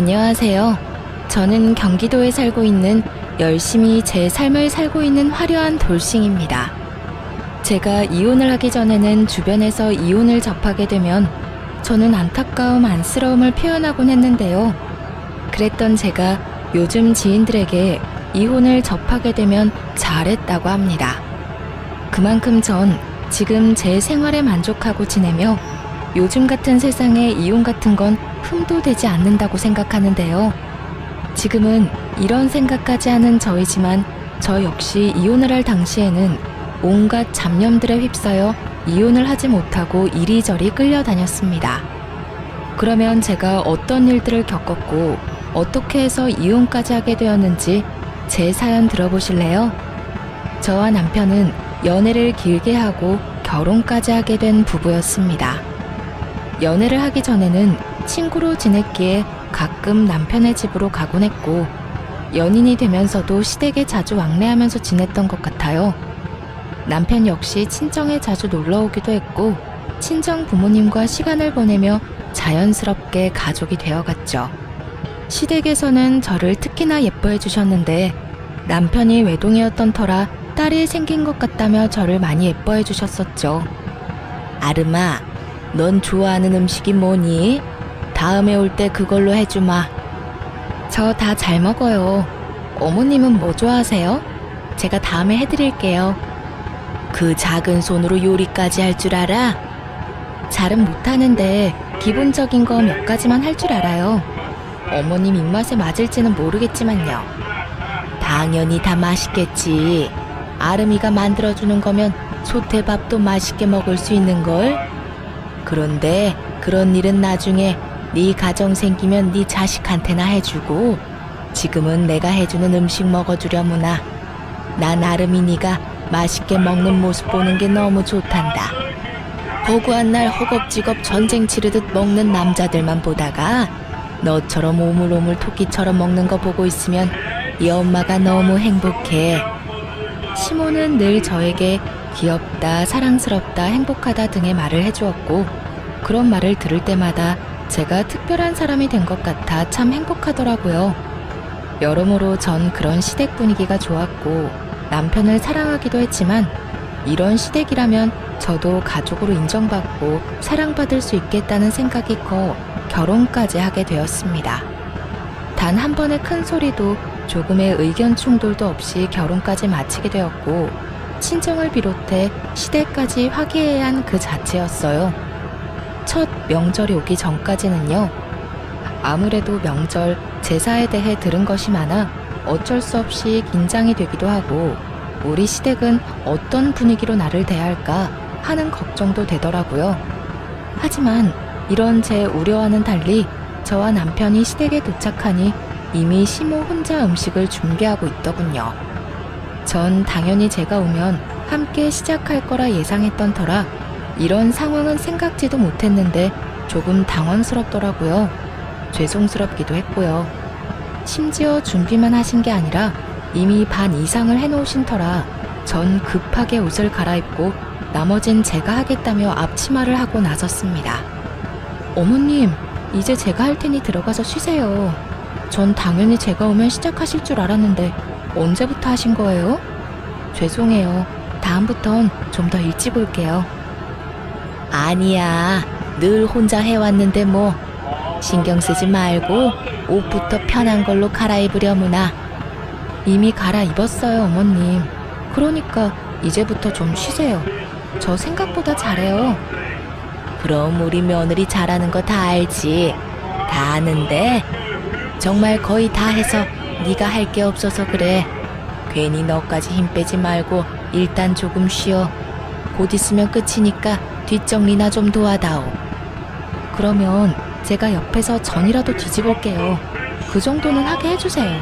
안녕하세요. 저는 경기도에 살고 있는 열심히 제 삶을 살고 있는 화려한 돌싱입니다. 제가 이혼을 하기 전에는 주변에서 이혼을 접하게 되면 저는 안타까움, 안쓰러움을 표현하곤 했는데요. 그랬던 제가 요즘 지인들에게 이혼을 접하게 되면 잘했다고 합니다. 그만큼 전 지금 제 생활에 만족하고 지내며 요즘 같은 세상에 이혼 같은 건 흠도 되지 않는다고 생각하는데요. 지금은 이런 생각까지 하는 저이지만 저 역시 이혼을 할 당시에는 온갖 잡념들에 휩싸여 이혼을 하지 못하고 이리저리 끌려다녔습니다. 그러면 제가 어떤 일들을 겪었고 어떻게 해서 이혼까지 하게 되었는지 제 사연 들어보실래요? 저와 남편은 연애를 길게 하고 결혼까지 하게 된 부부였습니다. 연애를 하기 전에는 친구로 지냈기에 가끔 남편의 집으로 가곤 했고 연인이 되면서도 시댁에 자주 왕래하면서 지냈던 것 같아요. 남편 역시 친정에 자주 놀러 오기도 했고 친정 부모님과 시간을 보내며 자연스럽게 가족이 되어갔죠. 시댁에서는 저를 특히나 예뻐해 주셨는데 남편이 외동이었던 터라 딸이 생긴 것 같다며 저를 많이 예뻐해 주셨었죠. 아름아, 넌 좋아하는 음식이 뭐니? 다음에 올 때 그걸로 해주마. 저 다 잘 먹어요. 어머님은 뭐 좋아하세요? 제가 다음에 해드릴게요. 그 작은 손으로 요리까지 할 줄 알아? 잘은 못하는데 기본적인 거 몇 가지만 할 줄 알아요. 어머님 입맛에 맞을지는 모르겠지만요. 당연히 다 맛있겠지. 아름이가 만들어주는 거면 소태밥도 맛있게 먹을 수 있는걸? 그런데 그런 일은 나중에 네 가정 생기면 네 자식한테나 해주고 지금은 내가 해주는 음식 먹어주려무나. 난 아름이 네가 맛있게 먹는 모습 보는 게 너무 좋단다. 허구한 날 허겁지겁 전쟁 치르듯 먹는 남자들만 보다가 너처럼 오물오물 토끼처럼 먹는 거 보고 있으면 이 엄마가 너무 행복해. 시모는 늘 저에게 귀엽다, 사랑스럽다, 행복하다 등의 말을 해주었고 그런 말을 들을 때마다 제가 특별한 사람이 된 것 같아 참 행복하더라고요. 여러모로 전 그런 시댁 분위기가 좋았고 남편을 사랑하기도 했지만 이런 시댁이라면 저도 가족으로 인정받고 사랑받을 수 있겠다는 생각이 커 결혼까지 하게 되었습니다. 단 한 번의 큰 소리도 조금의 의견 충돌도 없이 결혼까지 마치게 되었고 친정을 비롯해 시댁까지 화기애애한 그 자체였어요. 첫 명절이 오기 전까지는요. 아무래도 명절, 제사에 대해 들은 것이 많아 어쩔 수 없이 긴장이 되기도 하고 우리 시댁은 어떤 분위기로 나를 대할까 하는 걱정도 되더라고요. 하지만 이런 제 우려와는 달리 저와 남편이 시댁에 도착하니 이미 시모 혼자 음식을 준비하고 있더군요. 전 당연히 제가 오면 함께 시작할 거라 예상했던 터라 이런 상황은 생각지도 못했는데 조금 당황스럽더라고요. 죄송스럽기도 했고요. 심지어 준비만 하신 게 아니라 이미 반 이상을 해놓으신 터라 전 급하게 옷을 갈아입고 나머진 제가 하겠다며 앞치마를 하고 나섰습니다. 어머님, 이제 제가 할 테니 들어가서 쉬세요. 전 당연히 제가 오면 시작하실 줄 알았는데 언제부터 하신 거예요? 죄송해요. 다음부턴 좀 더 일찍 올게요. 아니야. 늘 혼자 해왔는데 뭐. 신경 쓰지 말고 옷부터 편한 걸로 갈아입으려무나. 이미 갈아입었어요, 어머님. 그러니까 이제부터 좀 쉬세요. 저 생각보다 잘해요. 그럼 우리 며느리 잘하는 거 다 알지. 다 아는데 정말 거의 다 해서 네가 할 게 없어서 그래. 괜히 너까지 힘 빼지 말고 일단 조금 쉬어. 곧 있으면 끝이니까 뒷정리나 좀 도와다오. 그러면 제가 옆에서 전이라도 뒤집을게요. 그 정도는 하게 해주세요.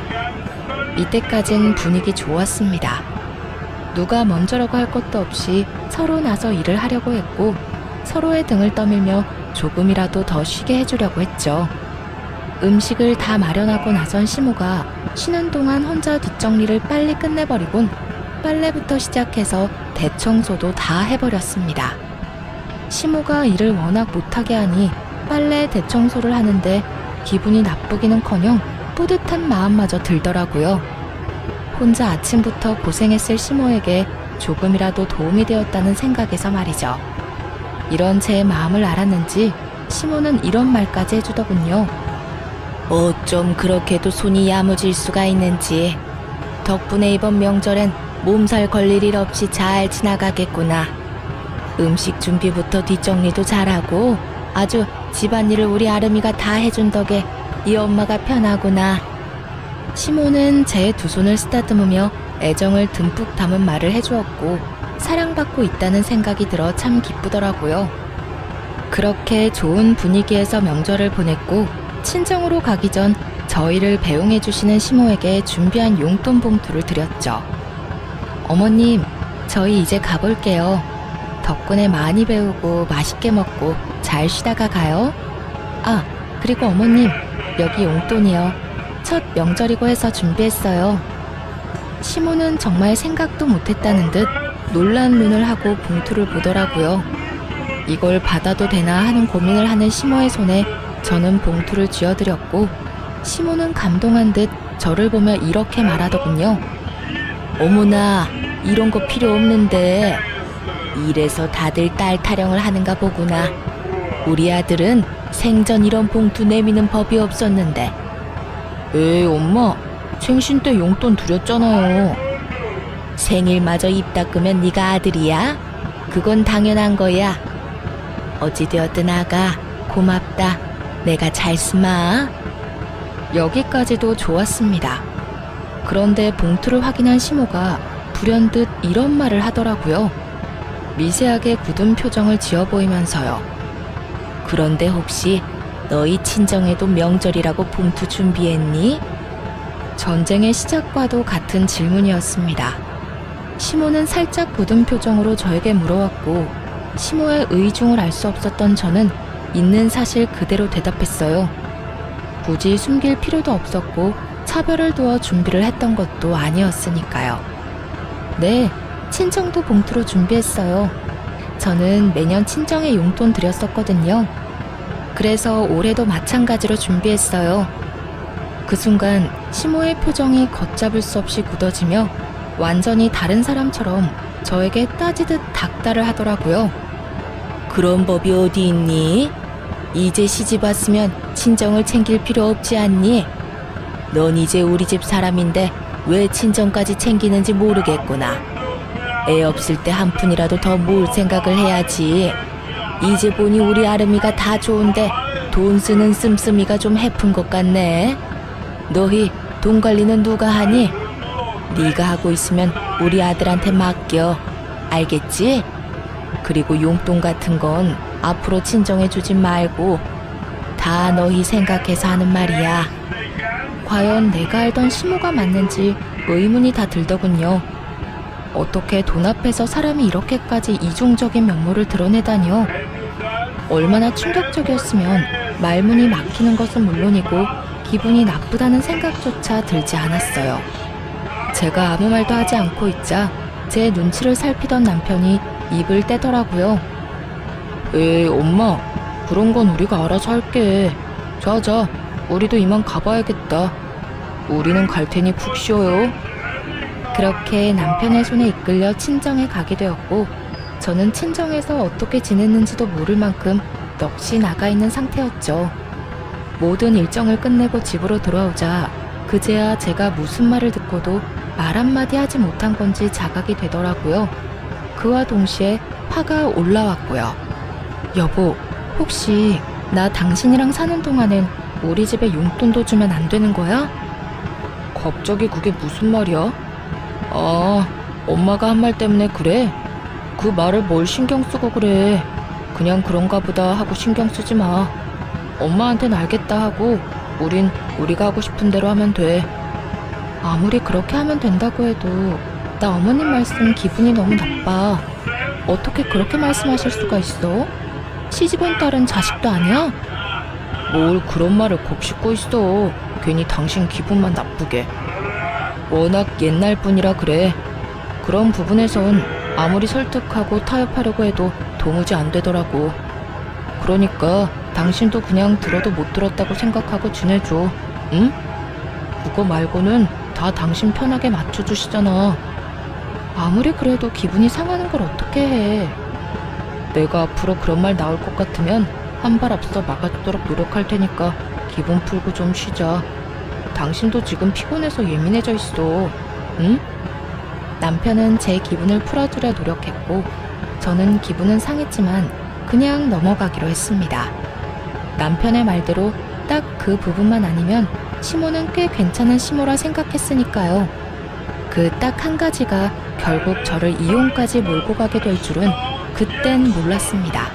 이때까진 분위기 좋았습니다. 누가 먼저라고 할 것도 없이 서로 나서 일을 하려고 했고 서로의 등을 떠밀며 조금이라도 더 쉬게 해주려고 했죠. 음식을 다 마련하고 나선 시모가 쉬는 동안 혼자 뒷정리를 빨리 끝내버리곤 빨래부터 시작해서 대청소도 다 해버렸습니다. 시모가 일을 워낙 못하게 하니 빨래 대청소를 하는데 기분이 나쁘기는커녕 뿌듯한 마음마저 들더라고요. 혼자 아침부터 고생했을 시모에게 조금이라도 도움이 되었다는 생각에서 말이죠. 이런 제 마음을 알았는지 시모는 이런 말까지 해주더군요. 어쩜 그렇게도 손이 야무질 수가 있는지. 덕분에 이번 명절엔 몸살 걸릴 일 없이 잘 지나가겠구나. 음식 준비부터 뒷정리도 잘하고 아주 집안일을 우리 아름이가 다 해준 덕에 이 엄마가 편하구나. 시모는 제 두 손을 쓰다듬으며 애정을 듬뿍 담은 말을 해주었고 사랑받고 있다는 생각이 들어 참 기쁘더라고요. 그렇게 좋은 분위기에서 명절을 보냈고 친정으로 가기 전 저희를 배웅해 주시는 시모에게 준비한 용돈 봉투를 드렸죠. 어머님, 저희 이제 가볼게요. 덕분에 많이 배우고 맛있게 먹고 잘 쉬다가 가요. 아, 그리고 어머님, 여기 용돈이요. 첫 명절이고 해서 준비했어요. 시모는 정말 생각도 못했다는 듯 놀란 눈을 하고 봉투를 보더라고요. 이걸 받아도 되나 하는 고민을 하는 시모의 손에 저는 봉투를 쥐어드렸고 시모는 감동한 듯 저를 보며 이렇게 말하더군요. 어머나, 이런 거 필요 없는데. 이래서 다들 딸 타령을 하는가 보구나. 우리 아들은 생전 이런 봉투 내미는 법이 없었는데. 에이, 엄마, 생신 때 용돈 드렸잖아요. 생일마저 입 닦으면 네가 아들이야? 그건 당연한 거야. 어찌되었든 아가, 고맙다. 내가 잘 쓰마. 여기까지도 좋았습니다. 그런데 봉투를 확인한 시모가 불현듯 이런 말을 하더라고요. 미세하게 굳은 표정을 지어 보이면서요. 그런데 혹시 너희 친정에도 명절이라고 봉투 준비했니? 전쟁의 시작과도 같은 질문이었습니다. 시모는 살짝 굳은 표정으로 저에게 물어왔고 시모의 의중을 알 수 없었던 저는 있는 사실 그대로 대답했어요. 굳이 숨길 필요도 없었고 차별을 두어 준비를 했던 것도 아니었으니까요. 네, 친정도 봉투로 준비했어요. 저는 매년 친정에 용돈 드렸었거든요. 그래서 올해도 마찬가지로 준비했어요. 그 순간 시모의 표정이 걷잡을 수 없이 굳어지며 완전히 다른 사람처럼 저에게 따지듯 닥달을 하더라고요. 그런 법이 어디 있니? 이제 시집 왔으면 친정을 챙길 필요 없지 않니? 넌 이제 우리 집 사람인데 왜 친정까지 챙기는지 모르겠구나. 애 없을 때 한 푼이라도 더 모을 생각을 해야지. 이제 보니 우리 아름이가 다 좋은데 돈 쓰는 씀씀이가 좀 해픈 것 같네. 너희 돈 관리는 누가 하니? 네가 하고 있으면 우리 아들한테 맡겨. 알겠지? 그리고 용돈 같은 건 앞으로 친정해 주지 말고 다 너희 생각해서 하는 말이야. 과연 내가 알던 시모가 맞는지 의문이 다 들더군요. 어떻게 돈 앞에서 사람이 이렇게까지 이중적인 면모를 드러내다니요. 얼마나 충격적이었으면 말문이 막히는 것은 물론이고 기분이 나쁘다는 생각조차 들지 않았어요. 제가 아무 말도 하지 않고 있자 제 눈치를 살피던 남편이 입을 떼더라고요. 에이, 엄마, 그런 건 우리가 알아서 할게. 자자, 우리도 이만 가봐야겠다. 우리는 갈 테니 푹 쉬어요. 그렇게 남편의 손에 이끌려 친정에 가게 되었고 저는 친정에서 어떻게 지냈는지도 모를 만큼 넋이 나가 있는 상태였죠. 모든 일정을 끝내고 집으로 돌아오자 그제야 제가 무슨 말을 듣고도 말 한마디 하지 못한 건지 자각이 되더라고요. 그와 동시에 화가 올라왔고요. 여보, 혹시 나 당신이랑 사는 동안엔 우리 집에 용돈도 주면 안 되는 거야? 갑자기 그게 무슨 말이야? 아, 엄마가 한 말 때문에 그래? 그 말을 뭘 신경 쓰고 그래. 그냥 그런가 보다 하고 신경 쓰지 마. 엄마한테는 알겠다 하고 우린 우리가 하고 싶은 대로 하면 돼. 아무리 그렇게 하면 된다고 해도 나 어머님 말씀 기분이 너무 나빠. 어떻게 그렇게 말씀하실 수가 있어? 시집온 딸은 자식도 아니야? 뭘 그런 말을 곱씹고 있어. 괜히 당신 기분만 나쁘게. 워낙 옛날 분이라 그래. 그런 부분에선 아무리 설득하고 타협하려고 해도 도무지 안 되더라고. 그러니까 당신도 그냥 들어도 못 들었다고 생각하고 지내줘. 응? 그거 말고는 다 당신 편하게 맞춰주시잖아. 아무리 그래도 기분이 상하는 걸 어떻게 해. 내가 앞으로 그런 말 나올 것 같으면 한 발 앞서 막아주도록 노력할 테니까 기분 풀고 좀 쉬자. 당신도 지금 피곤해서 예민해져 있어. 응? 남편은 제 기분을 풀어주려 노력했고 저는 기분은 상했지만 그냥 넘어가기로 했습니다. 남편의 말대로 딱 그 부분만 아니면 시모는 꽤 괜찮은 시모라 생각했으니까요. 그 딱 한 가지가 결국 저를 이혼까지 몰고 가게 될 줄은 그땐 몰랐습니다.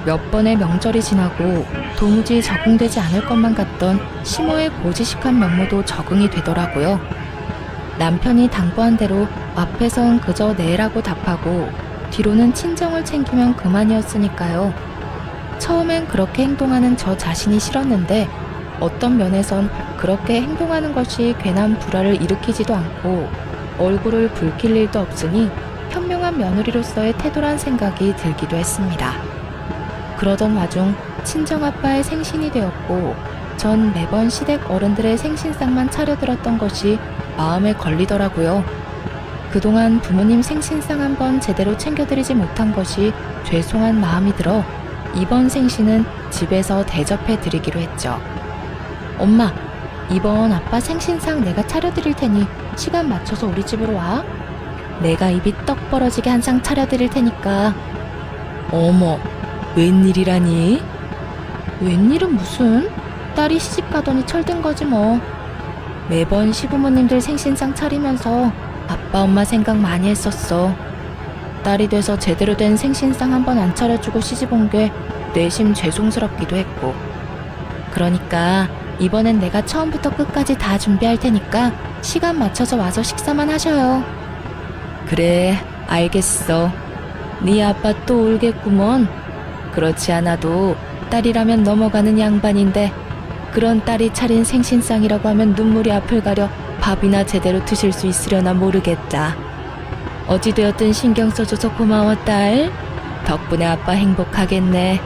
몇 번의 명절이 지나고 도무지 적응되지 않을 것만 같던 시모의 고지식한 면모도 적응이 되더라고요. 남편이 당부한 대로 앞에선 그저 네라고 답하고 뒤로는 친정을 챙기면 그만이었으니까요. 처음엔 그렇게 행동하는 저 자신이 싫었는데 어떤 면에선 그렇게 행동하는 것이 괜한 불화를 일으키지도 않고 얼굴을 붉힐 일도 없으니 현명한 며느리로서의 태도란 생각이 들기도 했습니다. 그러던 와중 친정아빠의 생신이 되었고 전 매번 시댁 어른들의 생신상만 차려들었던 것이 마음에 걸리더라고요. 그동안 부모님 생신상 한번 제대로 챙겨드리지 못한 것이 죄송한 마음이 들어 이번 생신은 집에서 대접해 드리기로 했죠. 엄마, 이번 아빠 생신상 내가 차려드릴 테니 시간 맞춰서 우리 집으로 와. 내가 입이 떡 벌어지게 한 상 차려드릴 테니까. 어머, 웬일이라니? 웬일은 무슨? 딸이 시집 가더니 철든 거지 뭐. 매번 시부모님들 생신상 차리면서 아빠 엄마 생각 많이 했었어. 딸이 돼서 제대로 된 생신상 한 번 안 차려주고 시집 온 게 내심 죄송스럽기도 했고. 그러니까 이번엔 내가 처음부터 끝까지 다 준비할 테니까 시간 맞춰서 와서 식사만 하셔요. 그래, 알겠어. 네 아빠 또 울겠구먼. 그렇지 않아도 딸이라면 넘어가는 양반인데 그런 딸이 차린 생신상이라고 하면 눈물이 앞을 가려 밥이나 제대로 드실 수 있으려나 모르겠다. 어찌되었든 신경 써줘서 고마워, 딸. 덕분에 아빠 행복하겠네.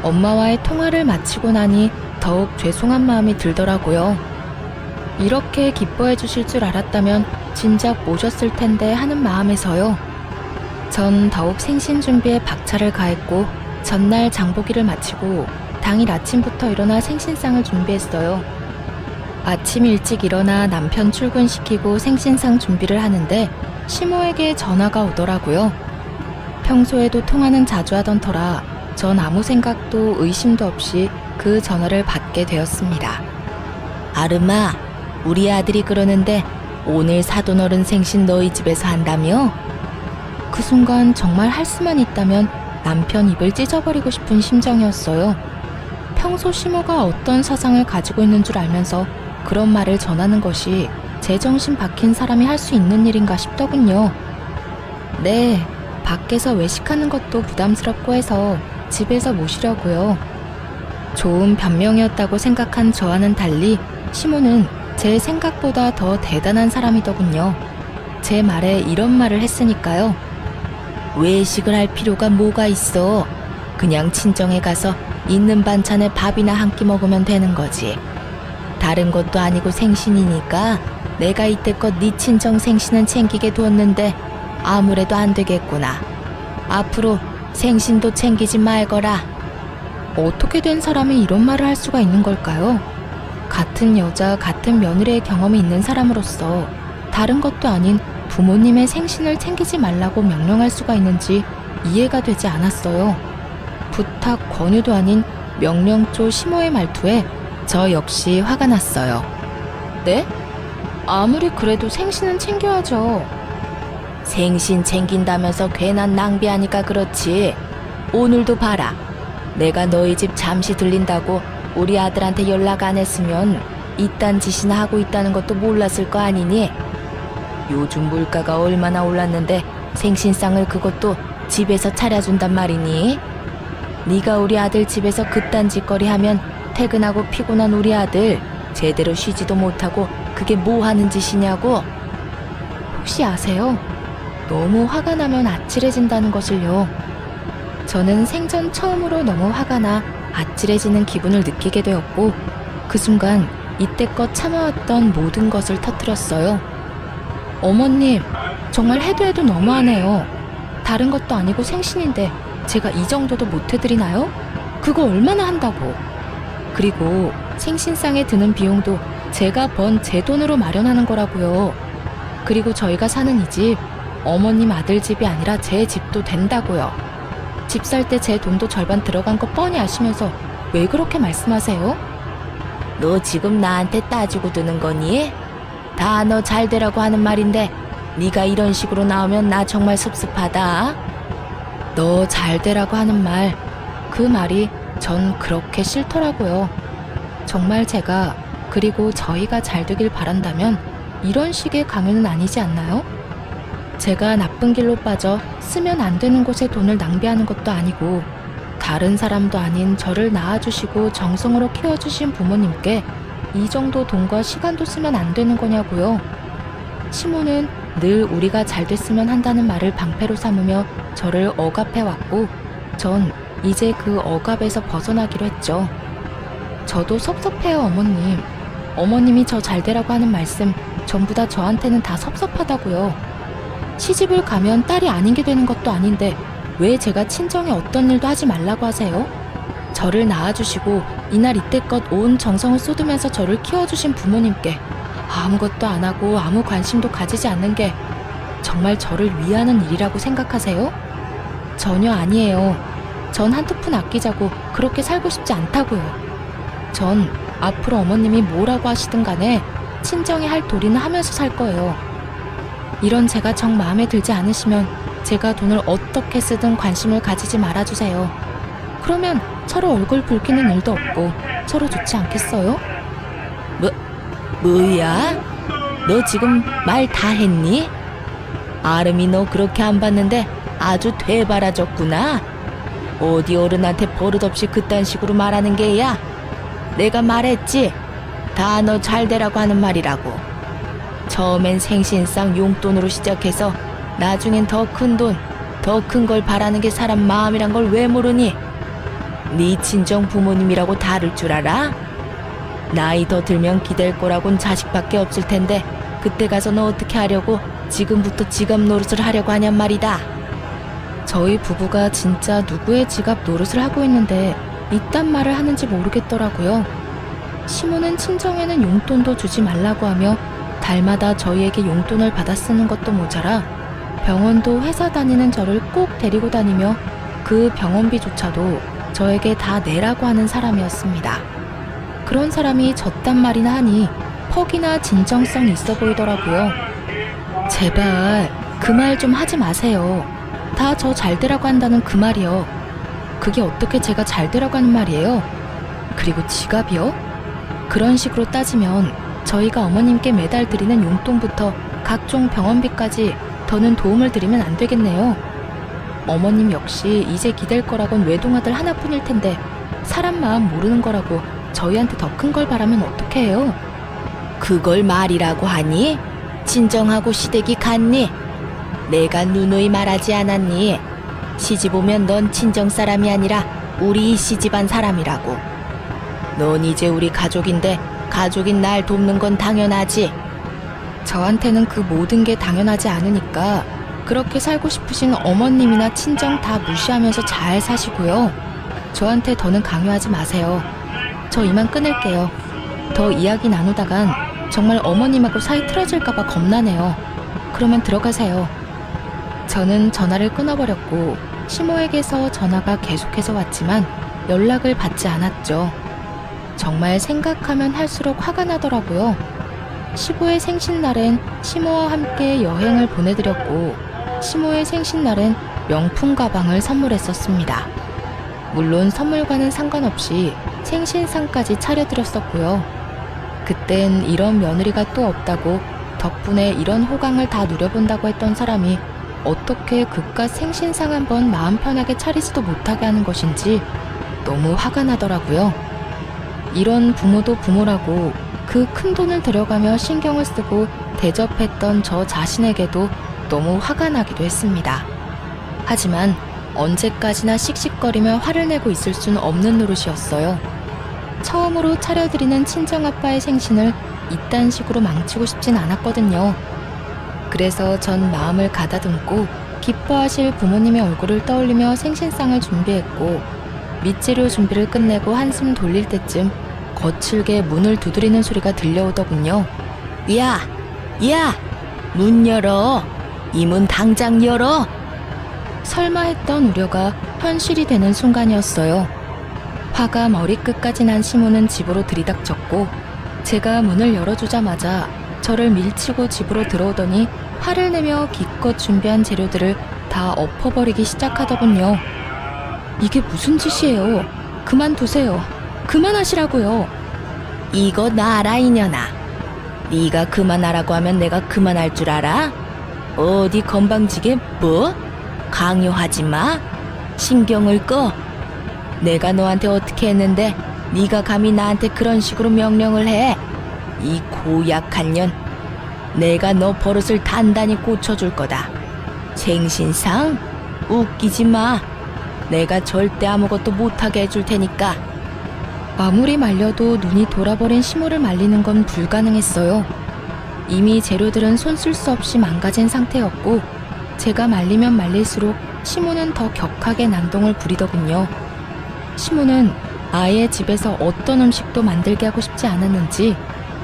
엄마와의 통화를 마치고 나니 더욱 죄송한 마음이 들더라고요. 이렇게 기뻐해 주실 줄 알았다면 진작 모셨을 텐데 하는 마음에서요. 전 더욱 생신 준비에 박차를 가했고 전날 장보기를 마치고 당일 아침부터 일어나 생신상을 준비했어요. 아침 일찍 일어나 남편 출근시키고 생신상 준비를 하는데 시모에게 전화가 오더라고요. 평소에도 통화는 자주 하던 터라 전 아무 생각도 의심도 없이 그 전화를 받게 되었습니다. 아름아, 우리 아들이 그러는데 오늘 사돈어른 생신 너희 집에서 한다며? 그 순간 정말 할 수만 있다면 남편 입을 찢어버리고 싶은 심정이었어요. 평소 시모가 어떤 사상을 가지고 있는 줄 알면서 그런 말을 전하는 것이 제정신 박힌 사람이 할 수 있는 일인가 싶더군요. 네, 밖에서 외식하는 것도 부담스럽고 해서 집에서 모시려고요. 좋은 변명이었다고 생각한 저와는 달리 시모는 제 생각보다 더 대단한 사람이더군요. 제 말에 이런 말을 했으니까요. 외식을 할 필요가 뭐가 있어. 그냥 친정에 가서 있는 반찬에 밥이나 한 끼 먹으면 되는 거지. 다른 것도 아니고 생신이니까 내가 이때껏 네 친정 생신은 챙기게 두었는데 아무래도 안 되겠구나. 앞으로 생신도 챙기지 말거라. 어떻게 된 사람이 이런 말을 할 수가 있는 걸까요? 같은 여자, 같은 며느리의 경험이 있는 사람으로서 다른 것도 아닌 부모님의 생신을 챙기지 말라고 명령할 수가 있는지 이해가 되지 않았어요. 부탁, 권유도 아닌 명령조 시모의 말투에 저 역시 화가 났어요. 네? 아무리 그래도 생신은 챙겨야죠. 생신 챙긴다면서 괜한 낭비하니까 그렇지. 오늘도 봐라. 내가 너희 집 잠시 들린다고 우리 아들한테 연락 안 했으면 이딴 짓이나 하고 있다는 것도 몰랐을 거 아니니? 요즘 물가가 얼마나 올랐는데 생신상을 그것도 집에서 차려준단 말이니? 네가 우리 아들 집에서 그딴 짓거리 하면 퇴근하고 피곤한 우리 아들 제대로 쉬지도 못하고 그게 뭐 하는 짓이냐고? 혹시 아세요? 너무 화가 나면 아찔해진다는 것을요. 저는 생전 처음으로 너무 화가 나 아찔해지는 기분을 느끼게 되었고 그 순간 이때껏 참아왔던 모든 것을 터뜨렸어요. 어머님, 정말 해도 너무하네요. 다른 것도 아니고 생신인데 제가 이 정도도 못 해드리나요? 그거 얼마나 한다고. 그리고 생신상에 드는 비용도 제가 번 제 돈으로 마련하는 거라고요. 그리고 저희가 사는 이 집, 어머님 아들 집이 아니라 제 집도 된다고요. 집 살 때 제 돈도 절반 들어간 거 뻔히 아시면서 왜 그렇게 말씀하세요? 너 지금 나한테 따지고 드는 거니? 다 너 잘 되라고 하는 말인데 네가 이런 식으로 나오면 나 정말 섭섭하다. 너 잘 되라고 하는 말, 그 말이 전 그렇게 싫더라고요. 정말 제가 그리고 저희가 잘 되길 바란다면 이런 식의 강요는 아니지 않나요? 제가 나쁜 길로 빠져 쓰면 안 되는 곳에 돈을 낭비하는 것도 아니고 다른 사람도 아닌 저를 낳아주시고 정성으로 키워주신 부모님께 이 정도 돈과 시간도 쓰면 안 되는 거냐고요. 시모는 늘 우리가 잘 됐으면 한다는 말을 방패로 삼으며 저를 억압해왔고 전 이제 그 억압에서 벗어나기로 했죠. 저도 섭섭해요, 어머님. 어머님이 저 잘 되라고 하는 말씀 전부 다 저한테는 다 섭섭하다고요. 시집을 가면 딸이 아닌 게 되는 것도 아닌데 왜 제가 친정에 어떤 일도 하지 말라고 하세요? 저를 낳아주시고 이날 이때껏 온 정성을 쏟으면서 저를 키워주신 부모님께 아무것도 안 하고 아무 관심도 가지지 않는 게 정말 저를 위하는 일이라고 생각하세요? 전혀 아니에요. 전 한두 푼 아끼자고 그렇게 살고 싶지 않다고요. 전 앞으로 어머님이 뭐라고 하시든 간에 친정에 할 도리는 하면서 살 거예요. 이런 제가 정 마음에 들지 않으시면 제가 돈을 어떻게 쓰든 관심을 가지지 말아주세요. 그러면 서로 얼굴 붉히는 일도 없고 서로 좋지 않겠어요? 뭐야? 너 지금 말 다 했니? 아름이 너 그렇게 안 봤는데 아주 되바라졌구나. 어디 어른한테 버릇없이 그딴 식으로 말하는 게야? 내가 말했지? 다 너 잘 되라고 하는 말이라고. 처음엔 생신상 용돈으로 시작해서 나중엔 더 큰 돈, 더 큰 걸 바라는 게 사람 마음이란 걸 왜 모르니? 네 친정 부모님이라고 다를 줄 알아? 나이 더 들면 기댈 거라곤 자식밖에 없을 텐데 그때 가서 너 어떻게 하려고 지금부터 지갑 노릇을 하려고 하냔 말이다. 저희 부부가 진짜 누구의 지갑 노릇을 하고 있는데 이딴 말을 하는지 모르겠더라고요. 시모는 친정에는 용돈도 주지 말라고 하며 달마다 저희에게 용돈을 받아 쓰는 것도 모자라 병원도 회사 다니는 저를 꼭 데리고 다니며 그 병원비조차도 저에게 다 내라고 하는 사람이었습니다. 그런 사람이 저딴 말이나 하니 퍽이나 진정성 있어 보이더라고요. 제발 그 말 좀 하지 마세요. 다 저 잘 되라고 한다는 그 말이요. 그게 어떻게 제가 잘 되라고 하는 말이에요? 그리고 지갑이요? 그런 식으로 따지면 저희가 어머님께 매달 드리는 용돈부터 각종 병원비까지 더는 도움을 드리면 안 되겠네요. 어머님 역시 이제 기댈 거라곤 외동아들 하나뿐일 텐데 사람 마음 모르는 거라고 저희한테 더 큰 걸 바라면 어떡해 해요? 그걸 말이라고 하니? 친정하고 시댁이 같니? 내가 누누이 말하지 않았니? 시집 오면 넌 친정 사람이 아니라 우리 시집안 사람이라고. 넌 이제 우리 가족인데 가족인 날 돕는 건 당연하지. 저한테는 그 모든 게 당연하지 않으니까 그렇게 살고 싶으신 어머님이나 친정 다 무시하면서 잘 사시고요. 저한테 더는 강요하지 마세요. 저 이만 끊을게요. 더 이야기 나누다간 정말 어머님하고 사이 틀어질까봐 겁나네요. 그러면 들어가세요. 저는 전화를 끊어버렸고 시모에게서 전화가 계속해서 왔지만 연락을 받지 않았죠. 정말 생각하면 할수록 화가 나더라고요. 시부의 생신날엔 시모와 함께 여행을 보내드렸고 시모의 생신날엔 명품 가방을 선물했었습니다. 물론 선물과는 상관없이 생신상까지 차려드렸었고요. 그땐 이런 며느리가 또 없다고 덕분에 이런 호강을 다 누려본다고 했던 사람이 어떻게 그깟 생신상 한번 마음 편하게 차리지도 못하게 하는 것인지 너무 화가 나더라고요. 이런 부모도 부모라고 그 큰 돈을 들여가며 신경을 쓰고 대접했던 저 자신에게도 너무 화가 나기도 했습니다. 하지만 언제까지나 씩씩거리며 화를 내고 있을 수는 없는 노릇이었어요. 처음으로 차려드리는 친정아빠의 생신을 이딴 식으로 망치고 싶진 않았거든요. 그래서 전 마음을 가다듬고 기뻐하실 부모님의 얼굴을 떠올리며 생신상을 준비했고, 밑재료 준비를 끝내고 한숨 돌릴 때쯤 거칠게 문을 두드리는 소리가 들려오더군요. 야! 야! 문 열어! 이 문 당장 열어! 설마 했던 우려가 현실이 되는 순간이었어요. 화가 머리끝까지 난 시모는 집으로 들이닥쳤고, 제가 문을 열어주자마자 저를 밀치고 집으로 들어오더니 화를 내며 기껏 준비한 재료들을 다 엎어버리기 시작하더군요. 이게 무슨 짓이에요? 그만두세요. 그만하시라고요. 이거 놔라 이년아. 네가 그만하라고 하면 내가 그만할 줄 알아? 어디 건방지게 뭐? 강요하지 마. 신경을 꺼. 내가 너한테 어떻게 했는데 네가 감히 나한테 그런 식으로 명령을 해? 이 고약한 년. 내가 너 버릇을 단단히 고쳐줄 거다. 생신상? 웃기지 마. 내가 절대 아무것도 못하게 해줄 테니까. 아무리 말려도 눈이 돌아버린 시모를 말리는 건 불가능했어요. 이미 재료들은 손 쓸 수 없이 망가진 상태였고, 제가 말리면 말릴수록 시모는 더 격하게 난동을 부리더군요. 시모는 아예 집에서 어떤 음식도 만들게 하고 싶지 않았는지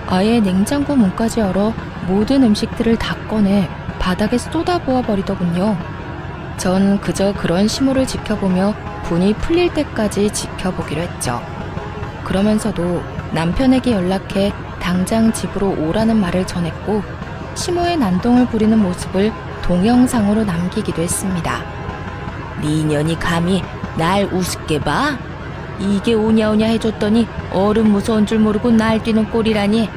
아예 냉장고 문까지 열어 모든 음식들을 다 꺼내 바닥에 쏟아부어 버리더군요. 전 그저 그런 시모를 지켜보며 분이 풀릴 때까지 지켜보기로 했죠. 그러면서도 남편에게 연락해 당장 집으로 오라는 말을 전했고, 시모의 난동을 부리는 모습을 동영상으로 남기기도 했습니다. 네 년이 감히 날 우습게 봐? 이게 오냐오냐 해줬더니 어른 무서운 줄 모르고 날뛰는 꼴이라니.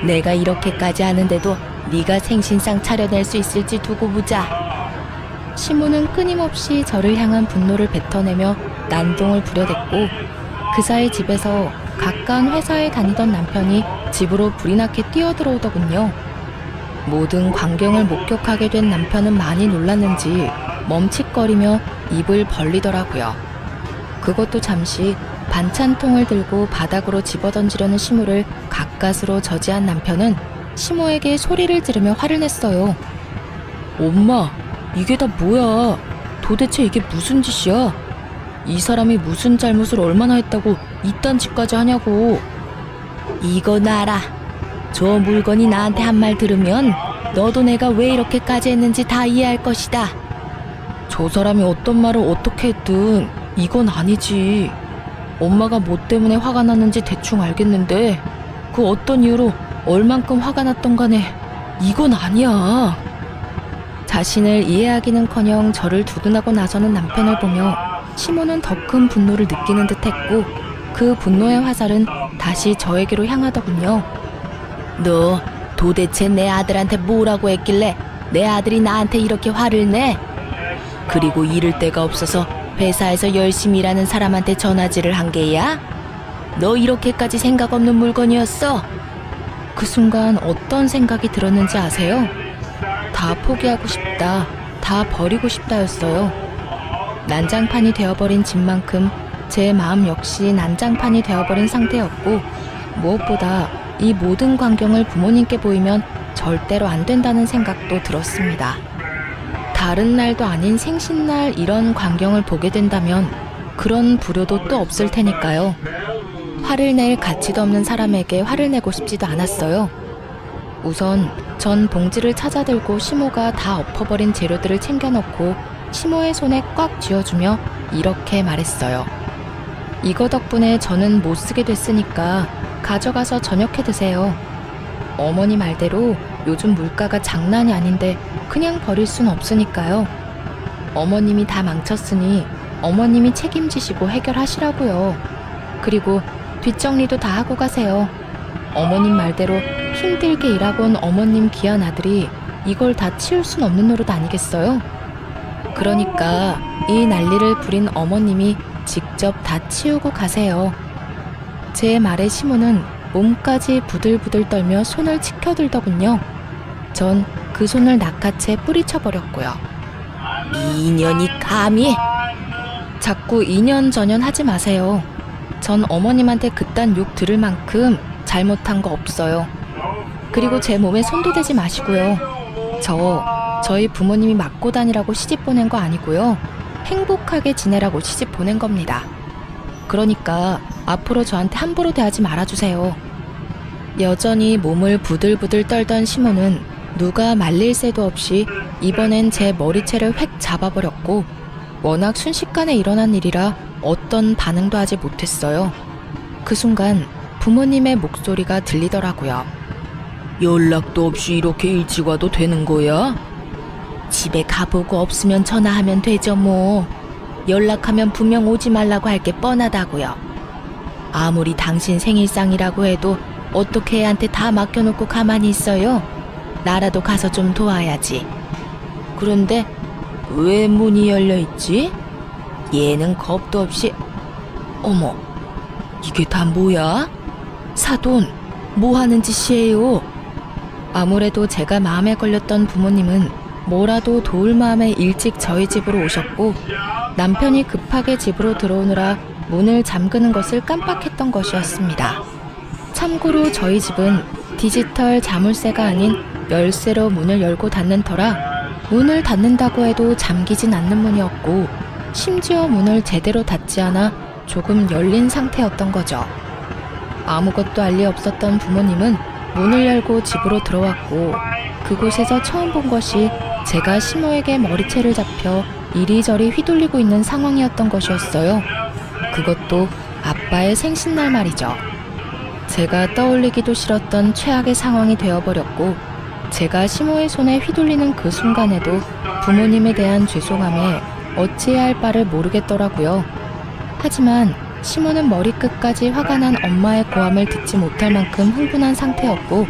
내가 이렇게까지 하는데도 네가 생신상 차려낼 수 있을지 두고 보자. 시모는 끊임없이 저를 향한 분노를 뱉어내며 난동을 부려댔고, 그 사이 집에서 가까운 회사에 다니던 남편이 집으로 불이 나게 뛰어들어오더군요. 모든 광경을 목격하게 된 남편은 많이 놀랐는지 멈칫거리며 입을 벌리더라고요. 그것도 잠시 반찬통을 들고 바닥으로 집어던지려는 시모를 가까스로 저지한 남편은 시모에게 소리를 지르며 화를 냈어요. 엄마, 이게 다 뭐야? 도대체 이게 무슨 짓이야? 이 사람이 무슨 잘못을 얼마나 했다고 이딴 짓까지 하냐고. 이거 놔라. 저 물건이 나한테 한 말 들으면 너도 내가 왜 이렇게까지 했는지 다 이해할 것이다. 저 사람이 어떤 말을 어떻게 했든 이건 아니지. 엄마가 뭐 때문에 화가 났는지 대충 알겠는데 그 어떤 이유로 얼만큼 화가 났던 간에 이건 아니야. 자신을 이해하기는커녕 저를 두둔하고 나서는 남편을 보며 시모는 더 큰 분노를 느끼는 듯했고, 그 분노의 화살은 다시 저에게로 향하더군요. 너 도대체 내 아들한테 뭐라고 했길래 내 아들이 나한테 이렇게 화를 내? 그리고 이를 데가 없어서 회사에서 열심히 일하는 사람한테 전화질을 한 게야? 너 이렇게까지 생각 없는 물건이었어? 그 순간 어떤 생각이 들었는지 아세요? 다 포기하고 싶다, 다 버리고 싶다였어요. 난장판이 되어버린 집만큼 제 마음 역시 난장판이 되어버린 상태였고, 무엇보다 이 모든 광경을 부모님께 보이면 절대로 안 된다는 생각도 들었습니다. 다른 날도 아닌 생신날 이런 광경을 보게 된다면 그런 불효도 또 없을 테니까요. 화를 낼 가치도 없는 사람에게 화를 내고 싶지도 않았어요. 우선 전 봉지를 찾아들고 시모가 다 엎어버린 재료들을 챙겨놓고 시모의 손에 꽉 쥐어주며 이렇게 말했어요. 이거 덕분에 저는 못 쓰게 됐으니까 가져가서 저녁해 드세요. 어머니 말대로 요즘 물가가 장난이 아닌데 그냥 버릴 순 없으니까요. 어머님이 다 망쳤으니 어머님이 책임지시고 해결하시라고요. 그리고 뒷정리도 다 하고 가세요. 어머님 말대로 힘들게 일하고 온 어머님 귀한 아들이 이걸 다 치울 순 없는 노릇 아니겠어요? 그러니까 이 난리를 부린 어머님이 직접 다 치우고 가세요. 제 말에 시모는 몸까지 부들부들 떨며 손을 치켜들더군요. 전 그 손을 낚아채 뿌리쳐버렸고요. 이년이 감히? 자꾸 이년저년 하지 마세요. 전 어머님한테 그딴 욕 들을 만큼 잘못한 거 없어요. 그리고 제 몸에 손도 대지 마시고요. 저희 부모님이 맞고 다니라고 시집 보낸 거 아니고요. 행복하게 지내라고 시집 보낸 겁니다. 그러니까 앞으로 저한테 함부로 대하지 말아주세요. 여전히 몸을 부들부들 떨던 시모는 누가 말릴 새도 없이 이번엔 제 머리채를 획 잡아버렸고, 워낙 순식간에 일어난 일이라 어떤 반응도 하지 못했어요. 그 순간 부모님의 목소리가 들리더라고요. 연락도 없이 이렇게 일찍 와도 되는 거야? 집에 가보고 없으면 전화하면 되죠 뭐. 연락하면 분명 오지 말라고 할 게 뻔하다고요. 아무리 당신 생일상이라고 해도 어떻게 애한테 다 맡겨놓고 가만히 있어요? 나라도 가서 좀 도와야지. 그런데 왜 문이 열려있지? 얘는 겁도 없이... 어머, 이게 다 뭐야? 사돈, 뭐 하는 짓이에요? 아무래도 제가 마음에 걸렸던 부모님은 뭐라도 도울 마음에 일찍 저희 집으로 오셨고, 남편이 급하게 집으로 들어오느라 문을 잠그는 것을 깜빡했던 것이었습니다. 참고로 저희 집은 디지털 자물쇠가 아닌 열쇠로 문을 열고 닫는 터라 문을 닫는다고 해도 잠기진 않는 문이었고, 심지어 문을 제대로 닫지 않아 조금 열린 상태였던 거죠. 아무것도 알 리 없었던 부모님은 문을 열고 집으로 들어왔고, 그곳에서 처음 본 것이 제가 시모에게 머리채를 잡혀 이리저리 휘둘리고 있는 상황이었던 것이었어요. 그것도 아빠의 생신날 말이죠. 제가 떠올리기도 싫었던 최악의 상황이 되어버렸고, 제가 시모의 손에 휘둘리는 그 순간에도 부모님에 대한 죄송함에 어찌해야 할 바를 모르겠더라고요. 하지만 시모는 머리끝까지 화가 난 엄마의 고함을 듣지 못할 만큼 흥분한 상태였고,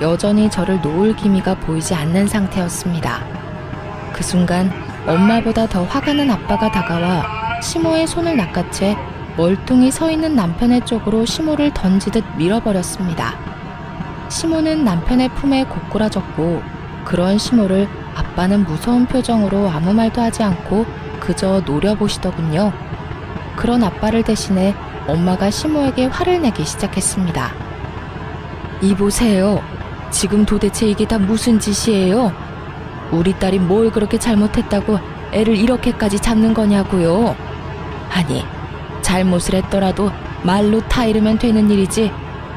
여전히 저를 놓을 기미가 보이지 않는 상태였습니다. 그 순간 엄마보다 더 화가 난 아빠가 다가와 시모의 손을 낚아채 멀뚱히 서 있는 남편의 쪽으로 시모를 던지듯 밀어버렸습니다. 시모는 남편의 품에 고꾸라졌고, 그런 시모를 아빠는 무서운 표정으로 아무 말도 하지 않고 그저 노려보시더군요. 그런 아빠를 대신해 엄마가 시모에게 화를 내기 시작했습니다. 이보세요. 지금 도대체 이게 다 무슨 짓이에요? 우리 딸이 뭘 그렇게 잘못했다고 애를 이렇게까지 잡는 거냐고요? 아니, 잘못을 했더라도 말로 타이르면 되는 일이지,